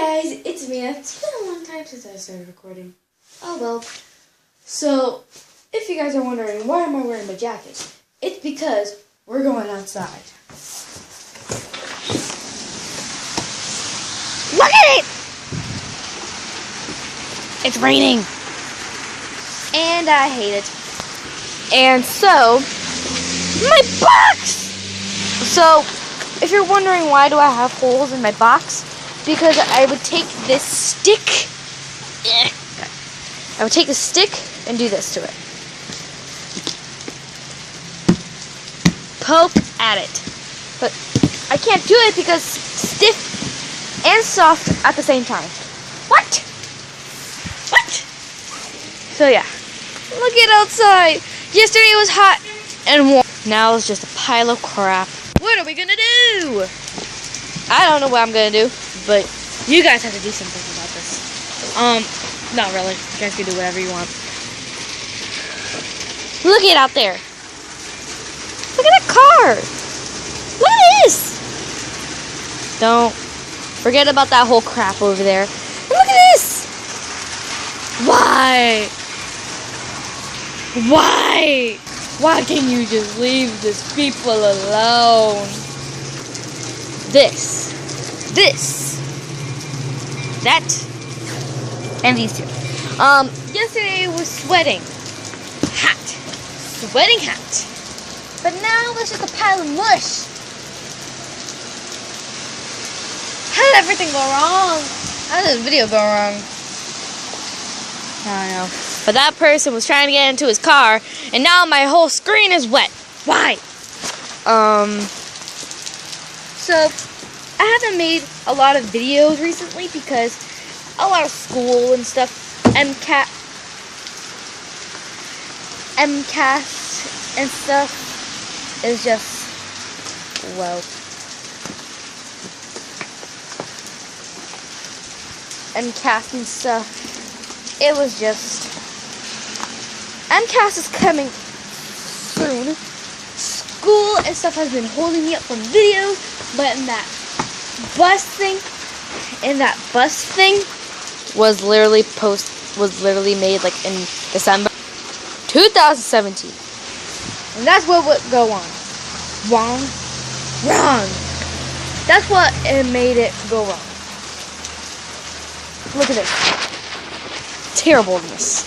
Hey guys, it's Mia. It's been a long time since I started recording. Oh well. So, if you guys are wondering why am I wearing my jacket, it's because we're going outside. Look at it! It's raining. And I hate it. And so, my box! So, if you're wondering why do I have holes in my box, because I would take this stick, and do this to it. Poke at it. But I can't do it because stiff and soft at the same time. What? So yeah, look at outside. Yesterday it was hot and warm. Now it's just a pile of crap. What are we gonna do? I don't know what I'm gonna do, but you guys have to do something about this. Not really. You guys can do whatever you want. Look at it out there. Look at that car. Look at this. Don't forget about that whole crap over there. And look at this. Why? Why can't you just leave these people alone? This, that, and these two. Yesterday was sweating hat. But now it's just a pile of mush. How did everything go wrong? How did this video go wrong? I don't know. But that person was trying to get into his car, and now my whole screen is wet. Why? So, I haven't made a lot of videos recently because a lot of school and stuff, MCAT and stuff is just, well, MCAT and stuff, it was just, MCAT is coming soon. School and stuff has been holding me up from videos, but in that bus thing was literally made like in December 2017. And that's what would go on. Wrong. That's what it made it go wrong. Look at this. Terribleness.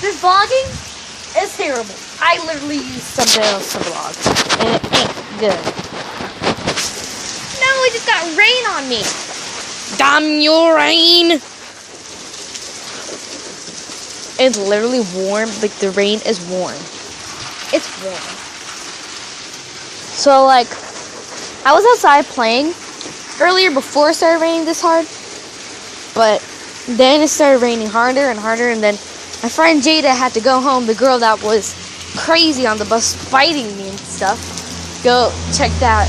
This vlogging is terrible. I literally used something else to vlog, and it ain't good. Now we just got rain on me. Damn your rain! It's literally warm. Like the rain is warm. It's warm. So like, I was outside playing earlier before it started raining this hard, but then it started raining harder and harder, and then my friend Jada had to go home. The girl that was crazy on the bus fighting me and stuff. Go check that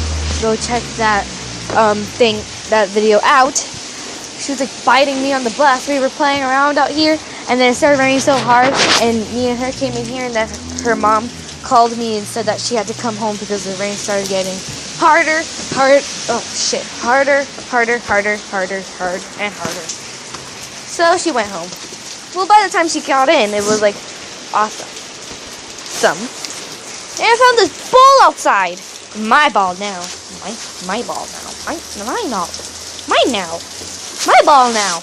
video out. She was like fighting me on the bus. We were playing around out here, and then it started raining so hard, and me and her came in here, and then her mom called me and said that she had to come home because the rain started getting harder, and harder. So she went home. Well, by the time she got in, it was like awesome. And I found this ball outside. My ball now. My ball now. Mine now. My ball now.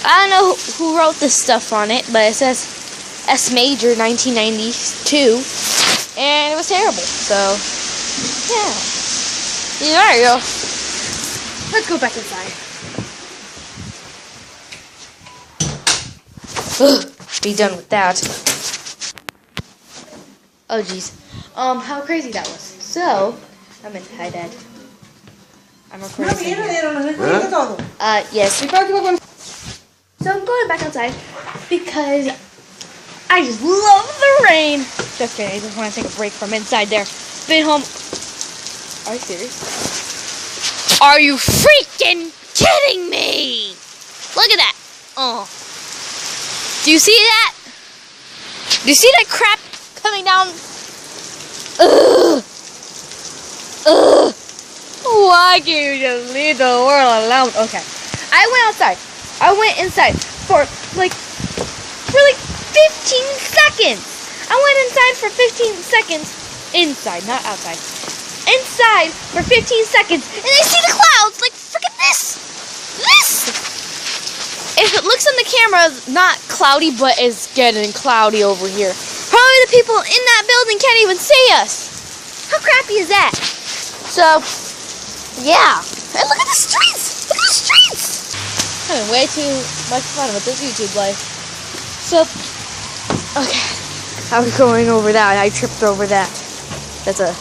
I don't know who wrote this stuff on it, but it says S Major 1992, and it was terrible. So, yeah. There you go. Let's go back inside. Be done with that. Oh jeez. How crazy that was. So, hi Dad. I'm recording. Yes. So I'm going back outside because I just love the rain. Just kidding. I just want to take a break from inside there. Been home. Are you serious? Are you freaking kidding me? Look at that. Oh. Do you see that? Do you see that crap coming down? Ugh. Why can't you just leave the world alone? Okay. I went outside. I went inside for like 15 seconds. I went inside for 15 seconds. Inside, not outside. Inside for 15 seconds, and I see the clouds. Like, freaking this. If it looks on the camera, not cloudy, but it's getting cloudy over here. Probably the people in that building can't even see us. How crappy is that? So, yeah. And look at the streets. Look at the streets. Having way too much fun with this YouTube life. So, okay. I was going over that, and I tripped over that. That's a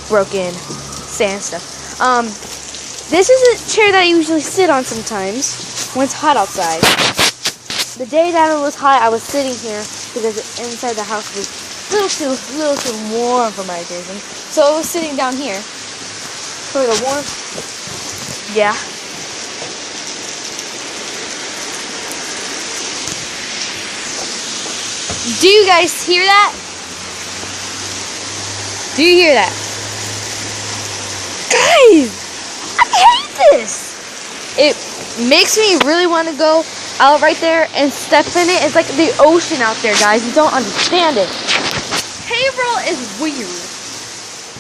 broken sand stuff. This is a chair that I usually sit on sometimes when it's hot outside. The day that it was hot, I was sitting here because inside the house was a little too warm for my occasion. So I was sitting down here for the warmth. Yeah. Do you guys hear that? Do you hear that? Guys, I hate this. It makes me really want to go out right there and step in it. It's like the ocean out there, guys. You don't understand it. Payroll is weird.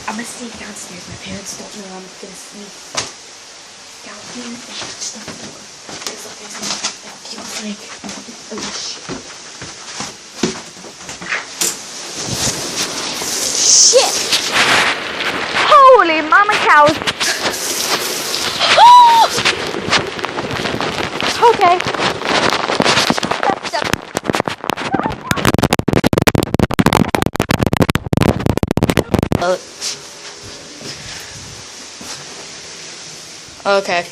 I'm going to sneak downstairs. My parents don't know I'm going to sneak down here and watch the door. It's like that feels like the ocean. Shit! Holy mama cows! Okay. Step. Okay.